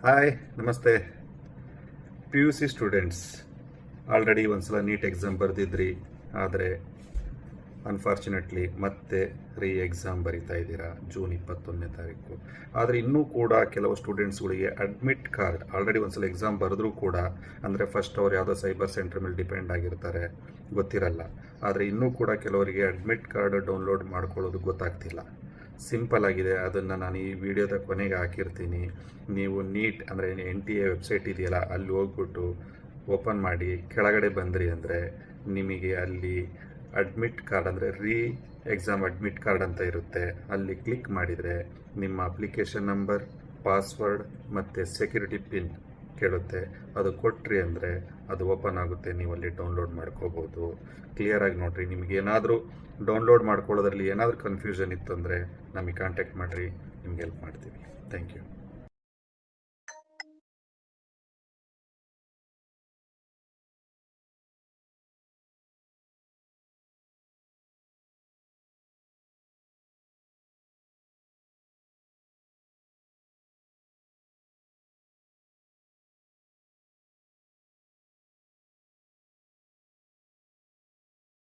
Hi ನಮಸ್ತೆ. P U C students already ಒಂದ್ಸಲ NEET exam ಬರೆದಿದ್ರಿ, ಆದರೆ ಅನ್ಫಾರ್ಚುನೇಟ್ಲಿ ಮತ್ತೆ ಎಕ್ಸಾಮ್ ಬರಿತಾ ಇದ್ದೀರಾ ಜೂನ್ 21ನೇ ತಾರೀಕು. ಆದರೆ ಇನ್ನೂ ಕೂಡ ಕೆಲವು ಸ್ಟೂಡೆಂಟ್ಸ್ಗಳಿಗೆ ಅಡ್ಮಿಟ್ ಕಾರ್ಡ್ ಆಲ್ರೆಡಿ ಒಂದ್ಸಲ ಎಕ್ಸಾಮ್ ಬರೆದ್ರೂ ಕೂಡ, ಅಂದರೆ ಫಸ್ಟ್ ಅವ್ರು ಯಾವುದೋ ಸೈಬರ್ ಸೆಂಟರ್ ಮೇಲೆ ಡಿಪೆಂಡ್ ಆಗಿರ್ತಾರೆ, ಗೊತ್ತಿರಲ್ಲ. ಆದರೆ ಇನ್ನೂ ಕೂಡ ಕೆಲವರಿಗೆ ಅಡ್ಮಿಟ್ ಕಾರ್ಡ್ ಡೌನ್ಲೋಡ್ ಮಾಡ್ಕೊಳ್ಳೋದು ಗೊತ್ತಾಗ್ತಿಲ್ಲ. ಸಿಂಪಲ್ ಆಗಿದೆ, ಅದನ್ನು ನಾನು ಈ ವಿಡಿಯೋದ ಕೊನೆಗೆ ಹಾಕಿರ್ತೀನಿ. ನೀವು ನೀಟ್ ಅಂದರೆ NTA ವೆಬ್ಸೈಟ್ ಇದೆಯಲ್ಲ, ಅಲ್ಲಿ ಹೋಗ್ಬಿಟ್ಟು ಓಪನ್ ಮಾಡಿ ಕೆಳಗಡೆ ಬಂದ್ರಿ ಅಂದರೆ ನಿಮಗೆ ಅಲ್ಲಿ ಅಡ್ಮಿಟ್ ಕಾರ್ಡ್ ಅಂದರೆ ಎಕ್ಸಾಮ್ ಅಡ್ಮಿಟ್ ಕಾರ್ಡ್ ಅಂತ ಇರುತ್ತೆ. ಅಲ್ಲಿ ಕ್ಲಿಕ್ ಮಾಡಿದರೆ ನಿಮ್ಮ ಅಪ್ಲಿಕೇಶನ್ ನಂಬರ್, ಪಾಸ್ವರ್ಡ್ ಮತ್ತು ಸೆಕ್ಯೂರಿಟಿ ಪಿನ್ ಕೇಳುತ್ತೆ. ಅದು ಕೊಟ್ರಿ ಅಂದರೆ ಅದು ಓಪನ್ ಆಗುತ್ತೆ, ನೀವು ಅಲ್ಲಿ ಡೌನ್ಲೋಡ್ ಮಾಡ್ಕೋಬೋದು. ಕ್ಲಿಯರಾಗಿ ನೋಡಿರಿ. ನಿಮಗೆ ಏನಾದರೂ ಡೌನ್ಲೋಡ್ ಮಾಡ್ಕೊಳ್ಳೋದ್ರಲ್ಲಿ ಏನಾದರೂ ಕನ್ಫ್ಯೂಷನ್ ಇತ್ತು ಅಂದರೆ ನಮಗೆ ಕಾಂಟ್ಯಾಕ್ಟ್ ಮಾಡಿರಿ, ನಿಮ್ಗೆ ಹೆಲ್ಪ್ ಮಾಡ್ತೀವಿ. Thank you.